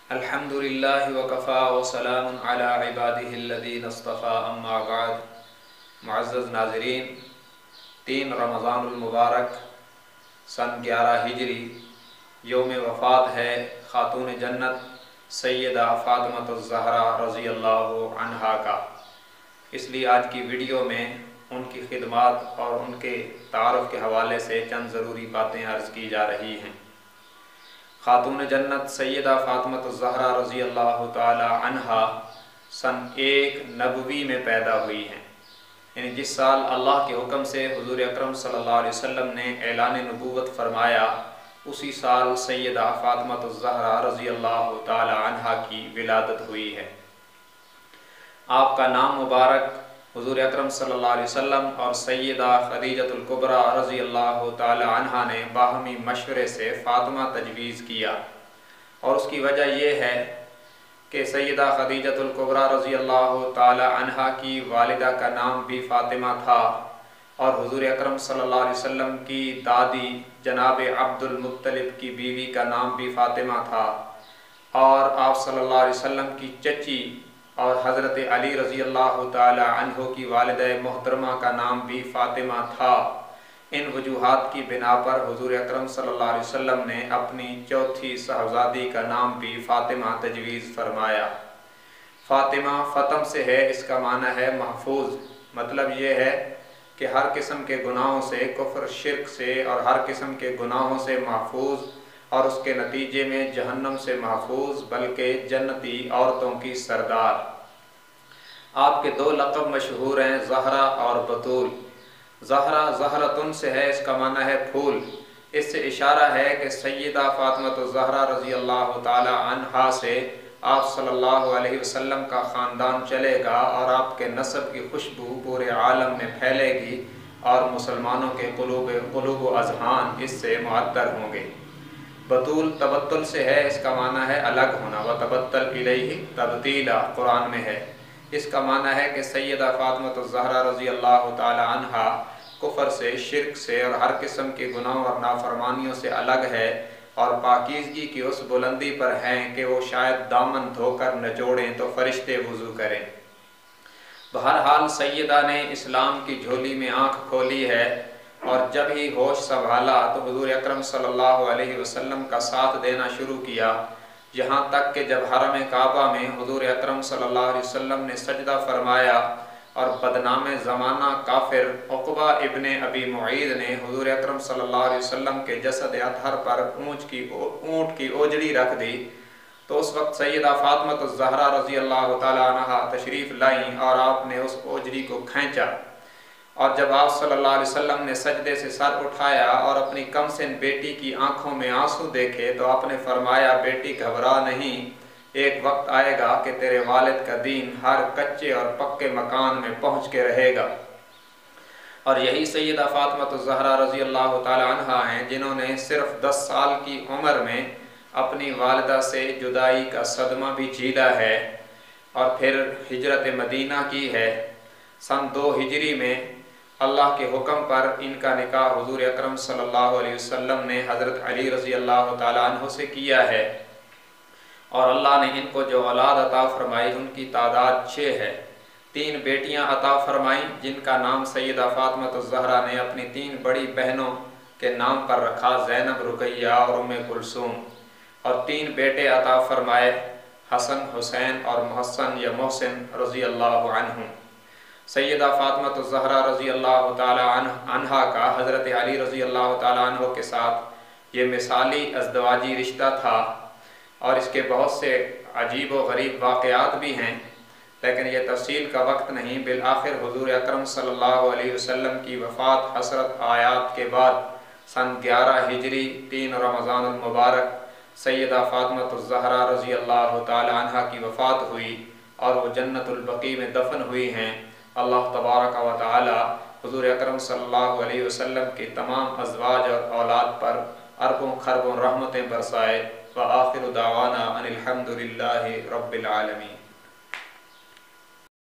अल्हम्दुलिल्लाहि वकफ़ा वसलामुन अला इबादिहिल्लज़ीना इस्तफ़ा अम्मा बाद। मुअज़्ज़ज़ नाज़रीन, 3 रमज़ानुल मुबारक सन 11 हिजरी यौम वफ़ात है खातून जन्नत सैयदा फ़ातिमतुज़ ज़हरा रज़ियल्लाहु अन्हा का। इसलिए आज की वीडियो में उनकी खिदमात और उनके तारुफ़ के हवाले से चंद ज़रूरी बातें अर्ज़ की जा रही हैं। खातून जन्नत सैयदा फ़ातिमतुज़ ज़हरा रज़ियल्लाहु ताला अन्हा सन 1 नबवी में पैदा हुई हैं, यानी जिस साल अल्लाह के हुक्म से हुज़ूर अकरम सल्लल्लाहु अलैहि वसल्लम ने ऐलान नबूवत फरमाया, उसी साल सैयदा फ़ातिमतुज़ ज़हरा रज़ियल्लाहु ताला अन्हा की विलादत हुई है। आपका नाम मुबारक हुज़ूर अकरम सल्लल्लाहु अलैहि वसल्लम और सैयदा खदीजतुल कुबरा रज़ियल्लाहु ताला अन्हा ने बाहमी मशवरे से फ़ातिमा तजवीज़ किया, और उसकी वजह यह है कि सैयदा खदीजतुल कुबरा रज़ियल्लाहु ताला अन्हा की वालिदा का नाम भी फ़ातिमा था, और हुज़ूर अकरम सल्लल्लाहु अलैहि वसल्लम की दादी जनाब अब्दुल मुत्तलिब की बीवी का नाम भी फ़ातिमा था, और आप सल्लल्लाहु अलैहि वसल्लम की चची और हज़रत अली रज़ियल्लाहु ताला अन्हु की वालिदा मोहतरमा का नाम भी फ़ातिमा था। इन वजूहात की बिना पर हुज़ूर अकरम सल्लल्लाहु अलैहि वसल्लम ने अपनी चौथी साहबजादी का नाम भी फ़ातिमा तजवीज़ फरमाया। फ़ातिमा फ़तम से है, इसका माना है महफूज। मतलब ये है कि हर किस्म के गुनाहों से, कुफ्र शिर्क से और हर किस्म के गुनाहों से महफूज, और उसके नतीजे में जहन्नम से महफूज, बल्कि जन्नती औरतों की सरदार। आपके 2 लक़ब मशहूर हैं, ज़हरा और बतूल। ज़हरा ज़हरतुन से है, इसका माना है फूल। इससे इशारा है कि सैयदा फ़ातिमतुज़ ज़हरा रज़ियल्लाहु ताला अन्हा से आप सल्लल्लाहु अलैहि वसल्लम का ख़ानदान चलेगा, और आपके नस्ब की खुशबू पूरे आलम में फैलेगी, और मुसलमानों के क़ुलूब व अज़हान इससे मुअत्तर होंगे। बतूल तबत्तुल से है, इसका माना है अलग होना। व तबत्तल इलैहि तब्तीला कुरान में है। इसका माना है कि सैयदा फ़ातिमतुज़ ज़हरा रज़ियल्लाहु ताला अन्हा कुफ़र से, शिर्क से और हर किस्म के गुनाहों और नाफरमानियों से अलग है, और पाकीज़गी की उस बुलंदी पर हैं कि वो शायद दामन धोकर नचोड़ें तो फरिश्ते वुज़ू करें। बहरहाल सैयदा ने इस्लाम की झोली में आँख खोली है, और जब ही होश संभाला तो हुज़ूर अकरम सल्लल्लाहु अलैहि वसल्लम का साथ देना शुरू किया, यहाँ तक कि जब हरम काबा में हुज़ूर अकरम सल्लल्लाहु अलैहि वसल्लम ने सजदा फरमाया, और बदनाम ज़माना काफिर उक़बा इब्ने अबी मुईद ने हुज़ूर अकरम सल्लल्लाहु अलैहि वसल्लम के जसद अतहर पर ऊँट की ओजड़ी रख दी, तो उस वक्त सैयदा फ़ातिमतुज़ ज़हरा रज़ियल्लाहु ताला अन्हा तशरीफ़ लाईं, और आपने उस ओजड़ी को खींचा। और जब आप सल्लल्लाहु अलैहि वसल्लम ने सजदे से सर उठाया और अपनी कमसिन बेटी की आंखों में आंसू देखे, तो आपने फरमाया, बेटी घबरा नहीं, एक वक्त आएगा कि तेरे वालिद का दीन हर कच्चे और पक्के मकान में पहुँच के रहेगा। और यही सैयदा फ़ातिमतुज़ ज़हरा रज़ियल्लाहु ताला अन्हा हैं जिन्होंने सिर्फ 10 साल की उम्र में अपनी वालिदा से जुदाई का सदमा भी झेला है, और फिर हिजरत मदीना की है। सन 2 हिजरी में अल्लाह के हुक्म पर इनका निकाह हुज़ूर अकरम सल्लल्लाहु अलैहि वसल्लम ने हज़रत अली रज़ियल्लाहु ताला अन्हु से किया है, और अल्लाह ने इनको जो औलाद अता फरमाई उनकी तादाद 6 है। 3 बेटियां अता फरमाई, जिनका नाम सैयदा फ़ातिमतुज़ ज़हरा ने अपनी 3 बड़ी बहनों के नाम पर रखा, ज़ैनब, रुक़ैया और उम्मे कुलसूम। और 3 बेटे अता फरमाए, हसन, हुसैन और मुहस्सन या मोहसिन रज़ियल्लाहु अन्हुम। सैयदा फ़ातिमतुज़ ज़हरा रज़ियल्लाहु ताला अन्हा का हज़रत अली रज़ियल्लाहु ताला अन्हु के साथ ये मिसाली अज़दवाजी रिश्ता था, और इसके बहुत से अजीब व गरीब वाक़यात भी हैं, लेकिन ये तफ़सील का वक्त नहीं। बिल आखिर हुज़ूर अकरम सल्लल्लाहु अलैहि वसल्लम की वफ़ात हसरत आयात के बाद सन 11 हिजरी 3 रमज़ानुल मुबारक सैयदा फ़ातिमतुज़ ज़हरा रज़ियल्लाहु ताला अन्हा की वफ़ात हुई, और वो जन्नतुल बक़ी में दफन हुई हैं। अल्लाह तबारक व तआला हुज़ूर अकरम सल्लल्लाहु अलैहि वसल्लम के तमाम अज़वाज और औलाद पर अरबों खरबों रहमतें बरसाए। व आखिरु दावाना अनिल हम्दुलिल्लाहि रब्बिल आलमीन।